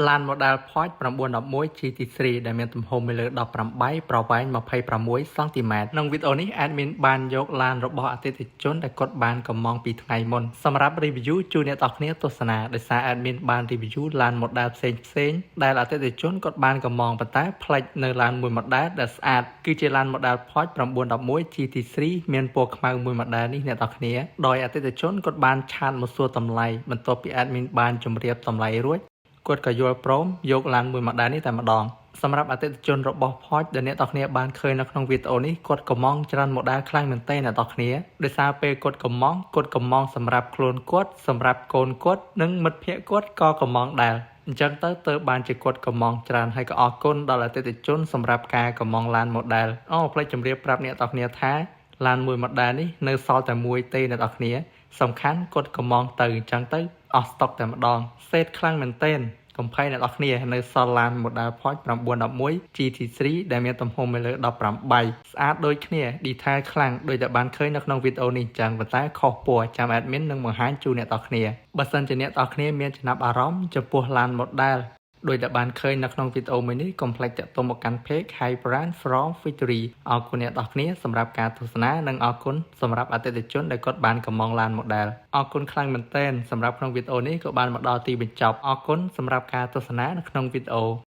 ឡាន model Porsche 911 GT3 ដែលមានទំហំ1លើ18ប្រវែង26សង់ទីម៉ែត្រក្នុងវីដេអូនេះ admin បានយកឡានរបស់អតិថិជនដែលគាត់បានកម្មង់ពីថ្ងៃមុនសម្រាប់ review ជូនអ្នកនរគ្នាទស្សនាដោយសារ admin បាន review ឡាន model ផ្សេងដែលអតិថិជនគាត់បានកម្មង់ប៉ុន្តែផ្លេចនៅឡានមួយ model ដែលស្អាតគឺជាឡាន model Porsche 911 GT3 មានពណ៌ខ្មៅមួយ model នេះអ្នកនរគ្នាដោយអតិថិជនគាត់បានឆាតមកសួរតម្លៃបន្ទាប់ពី admin បានជម្រាបតម្លៃរួចគាត់ក៏យល់ព្រមយកឡានមួយ model នេះតែម្ដងសម្រាប់អតិថិជនរបស់ Porsche ដែលអ្នកនរគ្នាបានឃើញនៅក្នុងវីដេអូនេះគាត់កម្មង់ច្រើន model ខ្លាំងមែនទែនអ្នកនរគ្នាដោយសារពេលគាត់កម្មង់សម្រាប់ខ្លួនគាត់សម្រាប់កូនគាត់និងមិត្តភក្តិគាត់ក៏កម្មង់ដែរអញ្ចឹងទៅបានជាគាត់កម្មង់ច្រើនហើយក៏អរគុណដល់អតិថិជនសម្រាប់ការកម្មង់ឡាន model ផ្លេចជម្រាបប្រាប់អ្នកនរគ្នាថាឡានមួយ model នេះនៅសល់តែមួយទេអ្នកនរគ្នាសំខាន់គាត់កម្មង់ទៅអញ្ចឹងទៅអស់ស្តុកតែម្ដងសេតខ្លាំងមែនទែនកំភៃអ្នកនរគ្នានៅសល់ឡាន model Porsche 911 GT3 ដែលមានទំហំ1លើ18ស្អាតដូចគ្នា detail ខ្លាំងដូចតែបានឃើញនៅក្នុងវីដេអូនេះចឹងប៉ុន្តែខុសពណ៌ចាំ admin នឹងបង្ហាញជូនអ្នកនរគ្នាបើសិនជាអ្នកនរគ្នាមានចំណាប់អារម្មណ៍ចំពោះឡាន modelដោយតែបានឃើញនៅក្នុងវីដេអូមួយនេះកុំភ្លេចតាក់ទងមកកាន់ page Hi Brand from Victory អរគុណអ្នកនរគ្នាសម្រាប់ការទស្សនានិងអរគុណសម្រាប់អតិថិជនដែលគាត់បានកម្មង់ឡាន model អរគុណខ្លាំងមែនទែនសម្រាប់ក្នុងវីដេអូនេះក៏បានមកដល់ទីបញ្ចប់អរគុណសម្រាប់ការទស្សនានៅក្នុងវីដេអូ